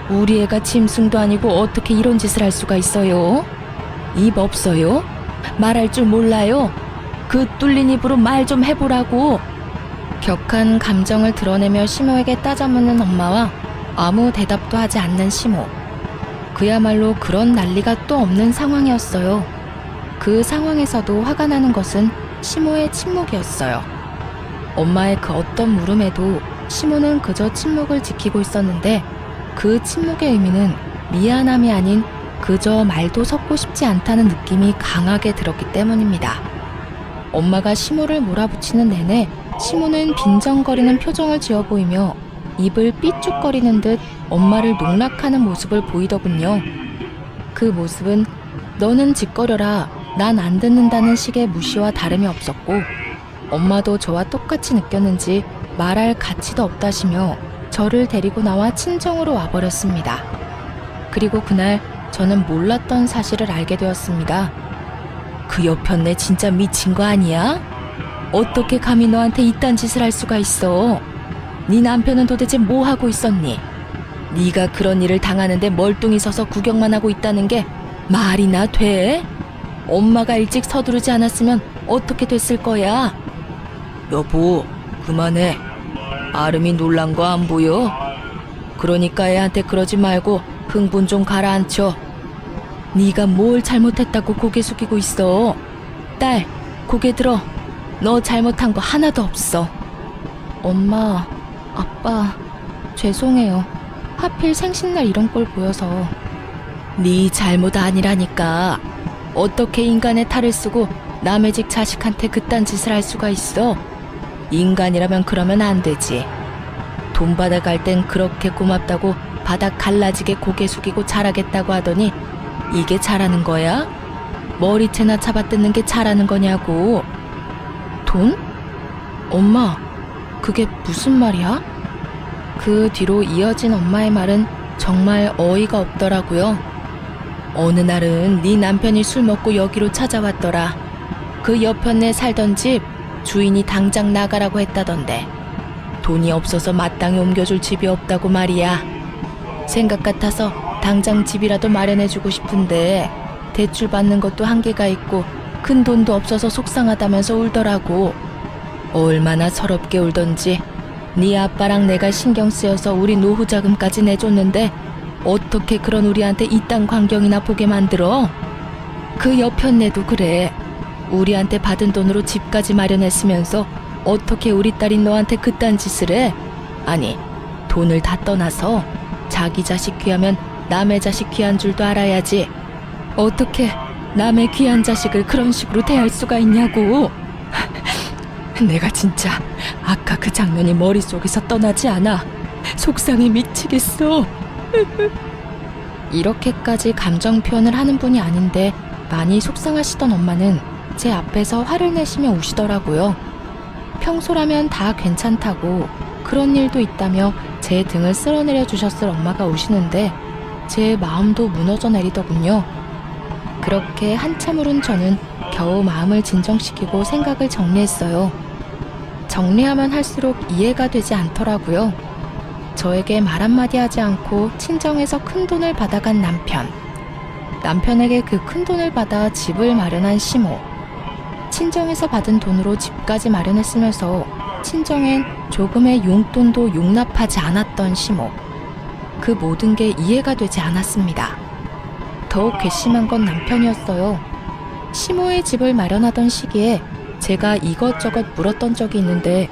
우리 애가 짐승도 아니고 어떻게 이런 짓을 할 수가 있어요? 입 없어요? 말할 줄 몰라요? 그 뚫린 입으로 말 좀 해보라고. 격한 감정을 드러내며 시모에게 따져묻는 엄마와 아무 대답도 하지 않는 시모. 그야말로 그런 난리가 또 없는 상황이었어요. 그 상황에서도 화가 나는 것은 시모의 침묵이었어요. 엄마의 그 어떤 물음에도 시모는 그저 침묵을 지키고 있었는데, 그 침묵의 의미는 미안함이 아닌 그저 말도 섞고 싶지 않다는 느낌이 강하게 들었기 때문입니다. 엄마가 시모를 몰아붙이는 내내 시모는 빈정거리는 표정을 지어 보이며 입을 삐죽거리는 듯 엄마를 농락하는 모습을 보이더군요. 그 모습은 너는 짓거려라, 난 안 듣는다는 식의 무시와 다름이 없었고, 엄마도 저와 똑같이 느꼈는지 말할 가치도 없다시며 저를 데리고 나와 친정으로 와버렸습니다. 그리고 그날 저는 몰랐던 사실을 알게 되었습니다. 그 여편네 진짜 미친 거 아니야? 어떻게 감히 너한테 이딴 짓을 할 수가 있어? 네 남편은 도대체 뭐 하고 있었니? 네가 그런 일을 당하는데 멀뚱히 서서 구경만 하고 있다는 게 말이나 돼? 엄마가 일찍 서두르지 않았으면 어떻게 됐을 거야? 여보, 그만해. 아름이 놀란 거 안 보여? 그러니까 애한테 그러지 말고 흥분 좀 가라앉혀. 네가 뭘 잘못했다고 고개 숙이고 있어? 딸, 고개 들어. 너 잘못한 거 하나도 없어. 엄마, 아빠, 죄송해요. 하필 생신날 이런 꼴 보여서. 네 잘못 아니라니까. 어떻게 인간의 탈을 쓰고 남의 집 자식한테 그딴 짓을 할 수가 있어? 인간이라면 그러면 안 되지. 돈 받아갈 땐 그렇게 고맙다고 바닥 갈라지게 고개 숙이고 잘하겠다고 하더니 이게 잘하는 거야? 머리채나 잡아뜯는 게 잘하는 거냐고. 돈? 엄마, 그게 무슨 말이야? 그 뒤로 이어진 엄마의 말은 정말 어이가 없더라고요. 어느 날은 네 남편이 술 먹고 여기로 찾아왔더라. 그 옆편에 살던 집 주인이 당장 나가라고 했다던데 돈이 없어서 마땅히 옮겨줄 집이 없다고 말이야. 생각 같아서 당장 집이라도 마련해주고 싶은데 대출 받는 것도 한계가 있고 큰 돈도 없어서 속상하다면서 울더라고. 얼마나 서럽게 울던지. 네 아빠랑 내가 신경 쓰여서 우리 노후 자금까지 내줬는데 어떻게 그런 우리한테 이딴 광경이나 보게 만들어? 그 옆편네도 그래. 우리한테 받은 돈으로 집까지 마련했으면서 어떻게 우리 딸인 너한테 그딴 짓을 해? 아니, 돈을 다 떠나서 자기 자식 귀하면 남의 자식 귀한 줄도 알아야지. 어떻게 남의 귀한 자식을 그런 식으로 대할 수가 있냐고. 내가 진짜 아까 그 장면이 머릿속에서 떠나지 않아. 속상해 미치겠어. 이렇게까지 감정 표현을 하는 분이 아닌데 많이 속상하시던 엄마는 제 앞에서 화를 내시며 우시더라고요. 평소라면 다 괜찮다고 그런 일도 있다며 제 등을 쓸어내려 주셨을 엄마가 우시는데 제 마음도 무너져 내리더군요. 그렇게 한참 울은 저는 겨우 마음을 진정시키고 생각을 정리했어요. 정리하면 할수록 이해가 되지 않더라고요. 저에게 말 한마디 하지 않고 친정에서 큰 돈을 받아간 남편. 남편에게 그 큰 돈을 받아 집을 마련한 시모. 친정에서 받은 돈으로 집까지 마련했으면서 친정엔 조금의 용돈도 용납하지 않았던 시모. 그 모든 게 이해가 되지 않았습니다. 더욱 괘씸한 건 남편이었어요. 시모의 집을 마련하던 시기에 제가 이것저것 물었던 적이 있는데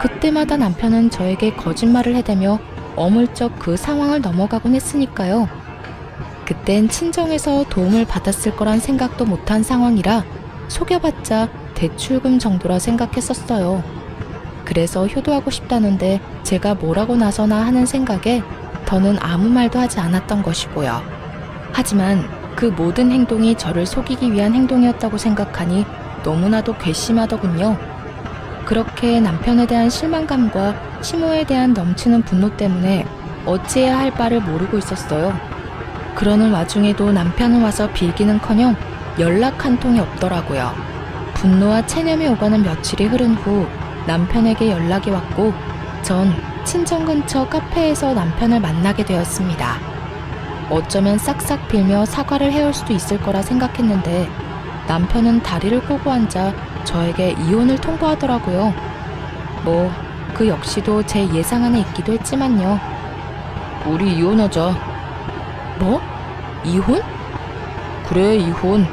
그때마다 남편은 저에게 거짓말을 해대며 어물쩍 그 상황을 넘어가곤 했으니까요. 그땐 친정에서 도움을 받았을 거란 생각도 못한 상황이라 속여봤자 대출금 정도라 생각했었어요. 그래서 효도하고 싶다는데 제가 뭐라고 나서나 하는 생각에 더는 아무 말도 하지 않았던 것이고요. 하지만 그 모든 행동이 저를 속이기 위한 행동이었다고 생각하니 너무나도 괘씸하더군요. 그렇게 남편에 대한 실망감과 시모에 대한 넘치는 분노 때문에 어찌해야 할 바를 모르고 있었어요. 그러는 와중에도 남편은 와서 빌기는커녕 연락 한 통이 없더라고요. 분노와 체념이 오가는 며칠이 흐른 후 남편에게 연락이 왔고 전 친정 근처 카페에서 남편을 만나게 되었습니다. 어쩌면 싹싹 빌며 사과를 해올 수도 있을 거라 생각했는데 남편은 다리를 꼬고 앉아 저에게 이혼을 통보하더라고요. 뭐 그 역시도 제 예상 안에 있기도 했지만요. 우리 이혼하자. 뭐? 이혼? 그래, 이혼.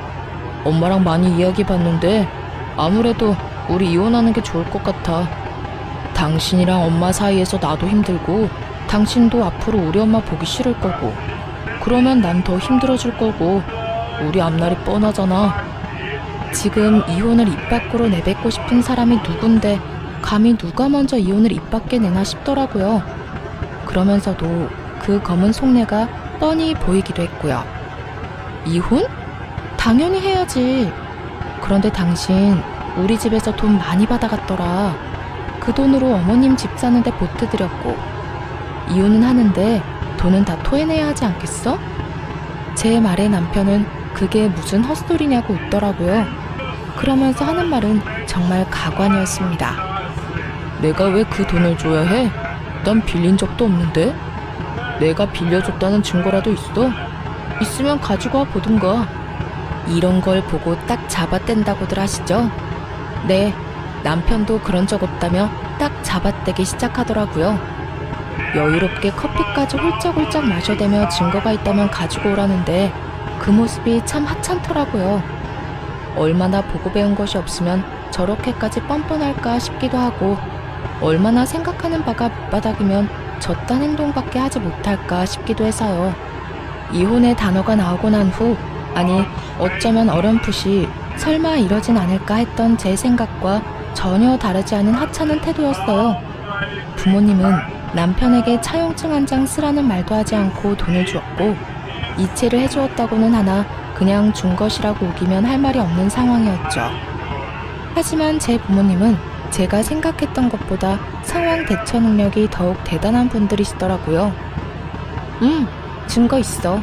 엄마랑 많이 이야기해봤는데 아무래도 우리 이혼하는 게 좋을 것 같아. 당신이랑 엄마 사이에서 나도 힘들고 당신도 앞으로 우리 엄마 보기 싫을 거고 그러면 난 더 힘들어질 거고 우리 앞날이 뻔하잖아. 지금 이혼을 입 밖으로 내뱉고 싶은 사람이 누군데 감히 누가 먼저 이혼을 입 밖에 내나 싶더라고요. 그러면서도 그 검은 속내가 뻔히 보이기도 했고요. 이혼? 당연히 해야지. 그런데 당신 우리 집에서 돈 많이 받아갔더라. 그 돈으로 어머님 집 사는데 보태드렸고 이혼은 하는데 돈은 다 토해내야 하지 않겠어? 제 말에 남편은 그게 무슨 헛소리냐고 웃더라고요. 그러면서 하는 말은 정말 가관이었습니다. 내가 왜 그 돈을 줘야 해? 난 빌린 적도 없는데? 내가 빌려줬다는 증거라도 있어? 있으면 가지고 와 보든가. 이런 걸 보고 딱 잡아댄다고들 하시죠? 네, 남편도 그런 적 없다며 딱 잡아떼기 시작하더라고요. 여유롭게 커피까지 홀짝홀짝 마셔대며 증거가 있다면 가지고 오라는데 그 모습이 참 하찮더라고요. 얼마나 보고 배운 것이 없으면 저렇게까지 뻔뻔할까 싶기도 하고 얼마나 생각하는 바가 밑바닥이면 저딴 행동밖에 하지 못할까 싶기도 해서요. 이혼의 단어가 나오고 난 후 아니 어쩌면 어렴풋이 설마 이러진 않을까 했던 제 생각과 전혀 다르지 않은 하찮은 태도였어요. 부모님은 남편에게 차용증 한 장 쓰라는 말도 하지 않고 돈을 주었고 이체를 해주었다고는 하나 그냥 준 것이라고 우기면 할 말이 없는 상황이었죠. 하지만 제 부모님은 제가 생각했던 것보다 상황 대처 능력이 더욱 대단한 분들이시더라고요. 증거 있어.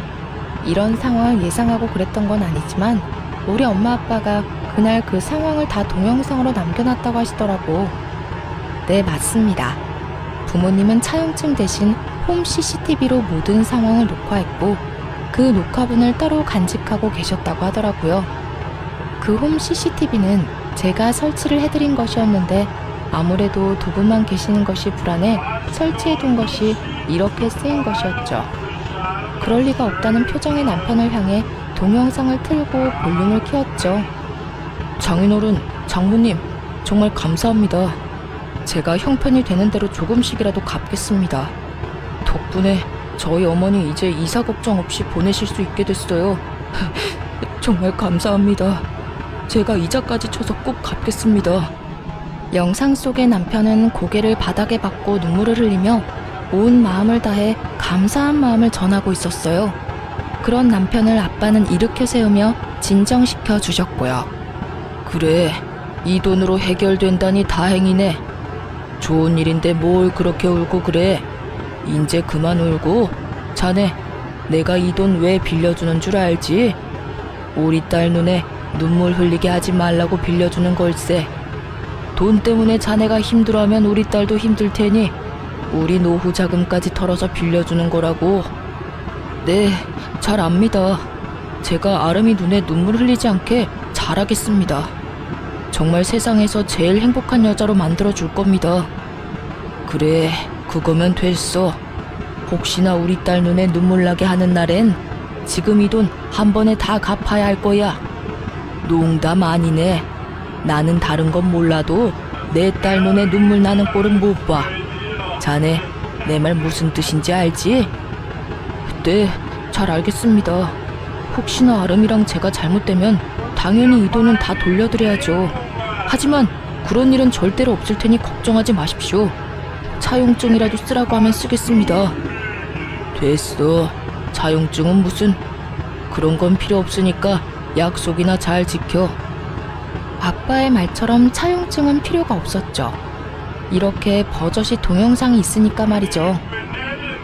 이런 상황을 예상하고 그랬던 건 아니지만 우리 엄마 아빠가 그날 그 상황을 다 동영상으로 남겨놨다고 하시더라고. 네, 맞습니다. 부모님은 차용증 대신 홈 CCTV로 모든 상황을 녹화했고 그 녹화본을 따로 간직하고 계셨다고 하더라고요. 그 홈 CCTV는 제가 설치를 해드린 것이었는데 아무래도 두 분만 계시는 것이 불안해 설치해둔 것이 이렇게 쓰인 것이었죠. 그럴 리가 없다는 표정의 남편을 향해 동영상을 틀고 볼륨을 키웠죠. 장인어른, 장모님, 정말 감사합니다. 제가 형편이 되는 대로 조금씩이라도 갚겠습니다. 덕분에 저희 어머니 이제 이사 걱정 없이 보내실 수 있게 됐어요. 정말 감사합니다. 제가 이자까지 쳐서 꼭 갚겠습니다. 영상 속의 남편은 고개를 바닥에 박고 눈물을 흘리며 온 마음을 다해 감사한 마음을 전하고 있었어요. 그런 남편을 아빠는 일으켜 세우며 진정시켜 주셨고요. 그래, 이 돈으로 해결된다니 다행이네. 좋은 일인데 뭘 그렇게 울고 그래. 인제 그만 울고. 자네, 내가 이 돈 왜 빌려주는 줄 알지? 우리 딸 눈에 눈물 흘리게 하지 말라고 빌려주는 걸세. 돈 때문에 자네가 힘들어하면 우리 딸도 힘들 테니 우리 노후 자금까지 털어서 빌려주는 거라고. 네, 잘 압니다. 제가 아름이 눈에 눈물 흘리지 않게 잘하겠습니다. 정말 세상에서 제일 행복한 여자로 만들어줄 겁니다. 그래, 그거면 됐어. 혹시나 우리 딸 눈에 눈물 나게 하는 날엔 지금 이 돈 한 번에 다 갚아야 할 거야. 농담 아니네. 나는 다른 건 몰라도 내 딸 눈에 눈물 나는 꼴은 못 봐. 자네, 내 말 무슨 뜻인지 알지? 네, 잘 알겠습니다. 혹시나 아름이랑 제가 잘못되면 당연히 이 돈은 다 돌려드려야죠. 하지만 그런 일은 절대로 없을 테니 걱정하지 마십시오. 차용증이라도 쓰라고 하면 쓰겠습니다. 됐어. 차용증은 무슨. 그런 건 필요 없으니까 약속이나 잘 지켜. 아빠의 말처럼 차용증은 필요가 없었죠. 이렇게 버젓이 동영상이 있으니까 말이죠.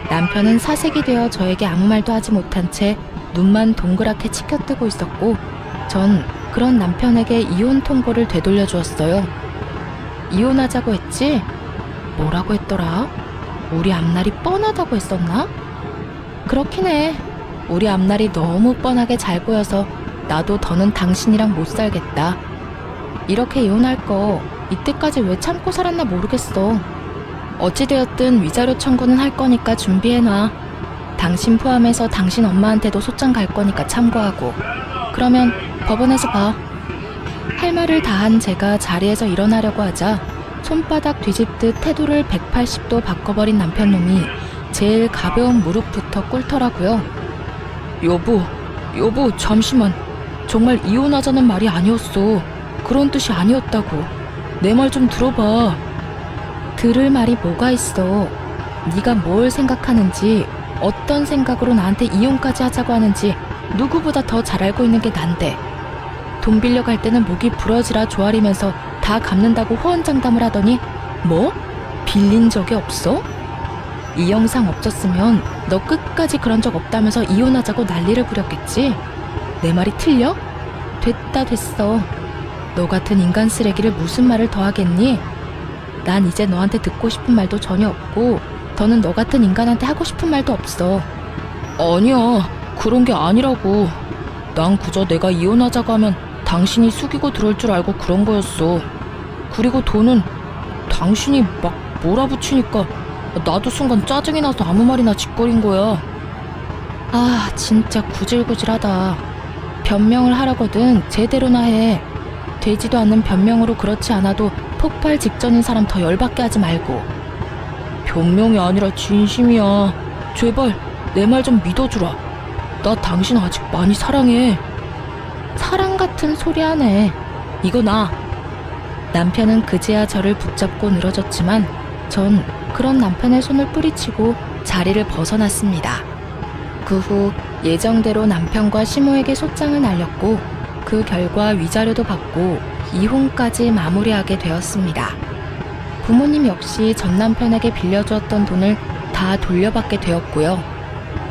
남편은 사색이 되어 저에게 아무 말도 하지 못한 채 눈만 동그랗게 치켜뜨고 있었고 전 그런 남편에게 이혼 통보를 되돌려 주었어요. 이혼하자고 했지? 뭐라고 했더라? 우리 앞날이 뻔하다고 했었나? 그렇긴 해. 우리 앞날이 너무 뻔하게 잘 보여서 나도 더는 당신이랑 못 살겠다. 이렇게 이혼할 거 이때까지 왜 참고 살았나 모르겠어. 어찌되었든 위자료 청구는 할 거니까 준비해놔. 당신 포함해서 당신 엄마한테도 소장 갈 거니까 참고하고. 그러면 법원에서 봐. 할 말을 다한 제가 자리에서 일어나려고 하자 손바닥 뒤집듯 태도를 180도 바꿔버린 남편놈이 제일 가벼운 무릎부터 꿇더라고요. 여보, 잠시만. 정말 이혼하자는 말이 아니었어. 그런 뜻이 아니었다고. 내 말 좀 들어봐. 들을 말이 뭐가 있어. 네가 뭘 생각하는지, 어떤 생각으로 나한테 이혼까지 하자고 하는지 누구보다 더 잘 알고 있는 게 난데. 돈 빌려 갈 때는 목이 부러지라 조아리면서 다 갚는다고 호언장담을 하더니 뭐? 빌린 적이 없어? 이 영상 없었으면 너 끝까지 그런 적 없다면서 이혼하자고 난리를 부렸겠지? 내 말이 틀려? 됐어. 너 같은 인간 쓰레기를 무슨 말을 더 하겠니? 난 이제 너한테 듣고 싶은 말도 전혀 없고 더는 너 같은 인간한테 하고 싶은 말도 없어. 아니야, 그런 게 아니라고. 난 그저 내가 이혼하자고 하면 당신이 숙이고 들어올 줄 알고 그런 거였어. 그리고 돈은 당신이 막 몰아붙이니까 나도 순간 짜증이 나서 아무 말이나 짓거린 거야. 아, 진짜 구질구질하다. 변명을 하라거든 제대로나 해. 되지도 않는 변명으로 그렇지 않아도 폭발 직전인 사람 더 열받게 하지 말고. 변명이 아니라 진심이야. 제발 내 말 좀 믿어주라. 나 당신 아직 많이 사랑해. 사랑 같은 소리 하네. 이거 나. 남편은 그제야 저를 붙잡고 늘어졌지만 전 그런 남편의 손을 뿌리치고 자리를 벗어났습니다. 그 후 예정대로 남편과 시모에게 소장을 날렸고 그 결과 위자료도 받고 이혼까지 마무리하게 되었습니다. 부모님 역시 전 남편에게 빌려주었던 돈을 다 돌려받게 되었고요.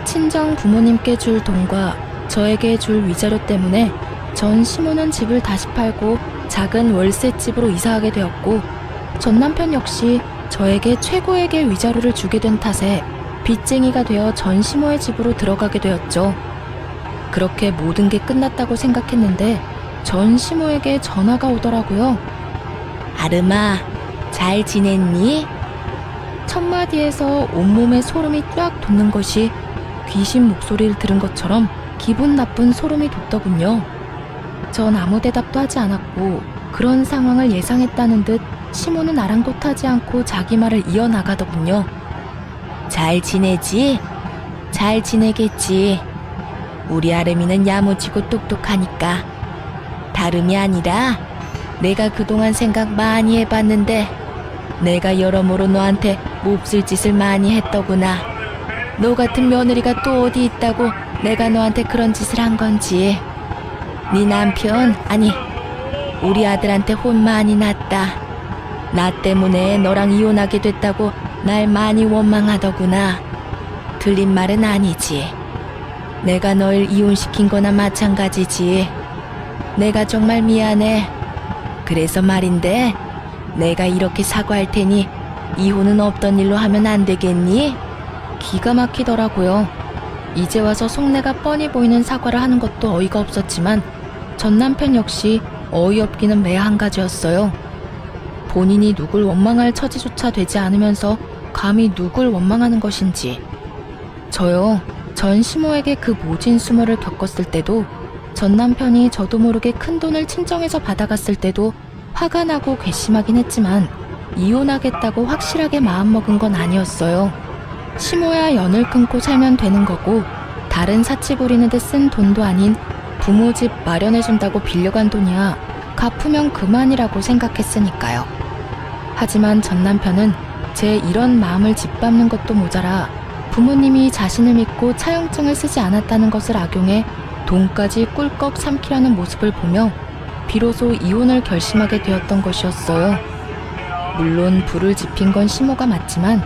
친정 부모님께 줄 돈과 저에게 줄 위자료 때문에 전 시모는 집을 다시 팔고 작은 월세집으로 이사하게 되었고, 전 남편 역시 저에게 최고액의 위자료를 주게 된 탓에 빚쟁이가 되어 전 시모의 집으로 들어가게 되었죠. 그렇게 모든 게 끝났다고 생각했는데 전 시모에게 전화가 오더라고요. 아름아, 잘 지냈니? 첫 마디에서 온몸에 소름이 쫙 돋는 것이 귀신 목소리를 들은 것처럼 기분 나쁜 소름이 돋더군요. 전 아무 대답도 하지 않았고 그런 상황을 예상했다는 듯 시모는 아랑곳하지 않고 자기 말을 이어나가더군요. 잘 지내지? 잘 지내겠지. 우리 아름이는 야무지고 똑똑하니까. 다름이 아니라 내가 그동안 생각 많이 해봤는데 내가 여러모로 너한테 몹쓸 짓을 많이 했더구나. 너 같은 며느리가 또 어디 있다고 내가 너한테 그런 짓을 한 건지. 네 남편, 아니 우리 아들한테 혼 많이 났다. 나 때문에 너랑 이혼하게 됐다고 날 많이 원망하더구나. 들린 말은 아니지. 내가 널 이혼시킨 거나 마찬가지지. 내가 정말 미안해. 그래서 말인데 내가 이렇게 사과할 테니 이혼은 없던 일로 하면 안 되겠니? 기가 막히더라고요. 이제 와서 속내가 뻔히 보이는 사과를 하는 것도 어이가 없었지만 전 남편 역시 어이없기는 매한 가지였어요. 본인이 누굴 원망할 처지조차 되지 않으면서 감히 누굴 원망하는 것인지. 저요, 전 시모에게 그 모진 수모를 겪었을 때도, 전 남편이 저도 모르게 큰 돈을 친정에서 받아갔을 때도 화가 나고 괘씸하긴 했지만 이혼하겠다고 확실하게 마음먹은 건 아니었어요. 시모야 연을 끊고 살면 되는 거고, 다른 사치 부리는 데 쓴 돈도 아닌 부모 집 마련해준다고 빌려간 돈이야 갚으면 그만이라고 생각했으니까요. 하지만 전 남편은 제 이런 마음을 짓밟는 것도 모자라 부모님이 자신을 믿고 차용증을 쓰지 않았다는 것을 악용해 돈까지 꿀꺽 삼키려는 모습을 보며 비로소 이혼을 결심하게 되었던 것이었어요. 물론 불을 지핀 건 시모가 맞지만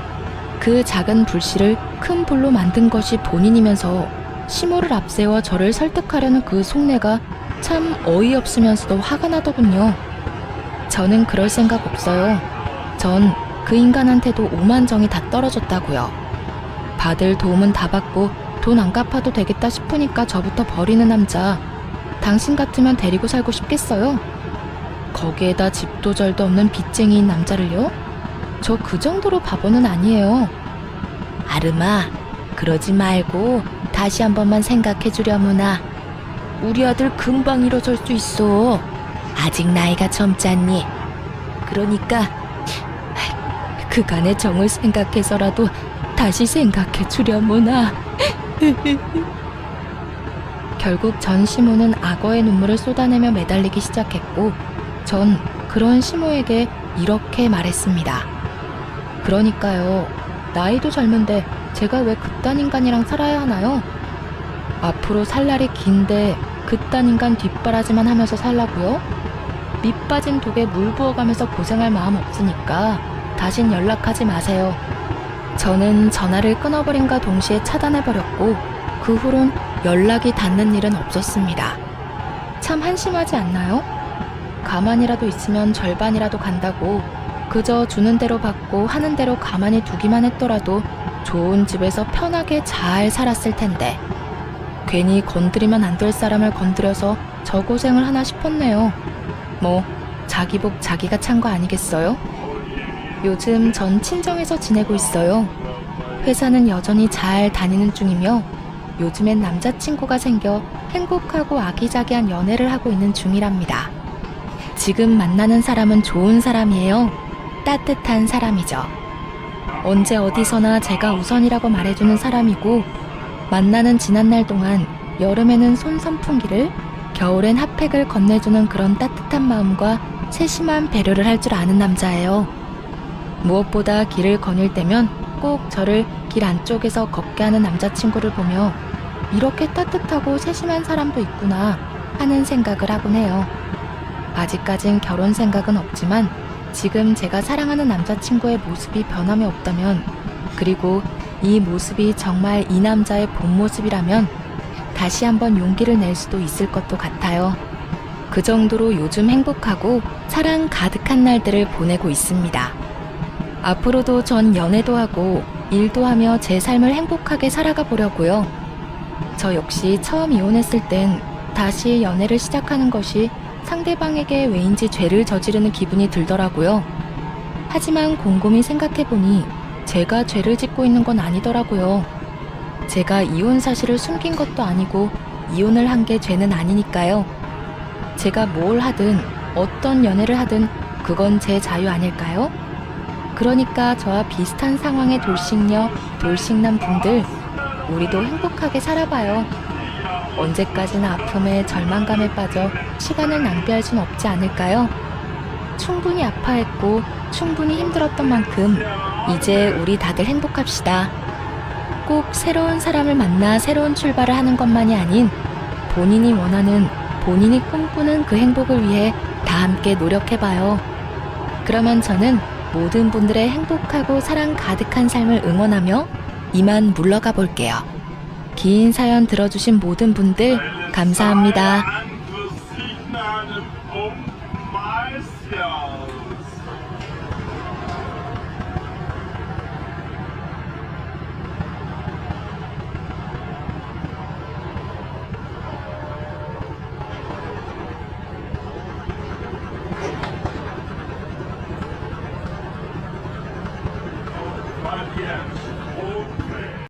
그 작은 불씨를 큰 불로 만든 것이 본인이면서 시모를 앞세워 저를 설득하려는 그 속내가 참 어이없으면서도 화가 나더군요. 저는 그럴 생각 없어요. 전 그 인간한테도 오만정이 다 떨어졌다고요. 받을 도움은 다 받고 돈 안 갚아도 되겠다 싶으니까 저부터 버리는 남자, 당신 같으면 데리고 살고 싶겠어요? 거기에다 집도 절도 없는 빚쟁이인 남자를요? 저 그 정도로 바보는 아니에요. 아름아, 그러지 말고 다시 한 번만 생각해 주려무나. 우리 아들 금방 일어설 수 있어. 아직 나이가 젊잖니. 그러니까 그간의 정을 생각해서라도 다시 생각해 주려무나. 결국 전 시모는 악어의 눈물을 쏟아내며 매달리기 시작했고, 전 그런 시모에게 이렇게 말했습니다. 그러니까요, 나이도 젊은데 제가 왜 그딴 인간이랑 살아야 하나요? 앞으로 살 날이 긴데 그딴 인간 뒷바라지만 하면서 살라고요? 밑 빠진 독에 물 부어가면서 고생할 마음 없으니까 다신 연락하지 마세요. 저는 전화를 끊어버린과 동시에 차단해버렸고 그 후론 연락이 닿는 일은 없었습니다. 참 한심하지 않나요? 가만히라도 있으면 절반이라도 간다고 그저 주는 대로 받고 하는 대로 가만히 두기만 했더라도 좋은 집에서 편하게 잘 살았을 텐데 괜히 건드리면 안 될 사람을 건드려서 저 고생을 하나 싶었네요. 뭐 자기 복 자기가 찬 거 아니겠어요? 요즘 전 친정에서 지내고 있어요. 회사는 여전히 잘 다니는 중이며 요즘엔 남자친구가 생겨 행복하고 아기자기한 연애를 하고 있는 중이랍니다. 지금 만나는 사람은 좋은 사람이에요. 따뜻한 사람이죠. 언제 어디서나 제가 우선이라고 말해주는 사람이고, 만나는 지난날 동안 여름에는 손 선풍기를, 겨울엔 핫팩을 건네주는 그런 따뜻한 마음과 세심한 배려를 할 줄 아는 남자예요. 무엇보다 길을 거닐 때면 꼭 저를 길 안쪽에서 걷게 하는 남자친구를 보며 이렇게 따뜻하고 세심한 사람도 있구나 하는 생각을 하곤 해요. 아직까진 결혼 생각은 없지만 지금 제가 사랑하는 남자친구의 모습이 변함이 없다면, 그리고 이 모습이 정말 이 남자의 본 모습이라면 다시 한번 용기를 낼 수도 있을 것도 같아요. 그 정도로 요즘 행복하고 사랑 가득한 날들을 보내고 있습니다. 앞으로도 전 연애도 하고 일도 하며 제 삶을 행복하게 살아가 보려고요. 저 역시 처음 이혼했을 땐 다시 연애를 시작하는 것이 상대방에게 왜인지 죄를 저지르는 기분이 들더라고요. 하지만 곰곰이 생각해보니 제가 죄를 짓고 있는 건 아니더라고요. 제가 이혼 사실을 숨긴 것도 아니고 이혼을 한 게 죄는 아니니까요. 제가 뭘 하든 어떤 연애를 하든 그건 제 자유 아닐까요? 그러니까 저와 비슷한 상황의 돌싱녀, 돌싱남 분들, 우리도 행복하게 살아봐요. 언제까지나 아픔에 절망감에 빠져 시간을 낭비할 순 없지 않을까요? 충분히 아파했고 충분히 힘들었던 만큼 이제 우리 다들 행복합시다. 꼭 새로운 사람을 만나 새로운 출발을 하는 것만이 아닌 본인이 원하는, 본인이 꿈꾸는 그 행복을 위해 다 함께 노력해봐요. 그러면 저는 모든 분들의 행복하고 사랑 가득한 삶을 응원하며 이만 물러가 볼게요. 긴 사연 들어주신 모든 분들 감사합니다. and the signal from myself.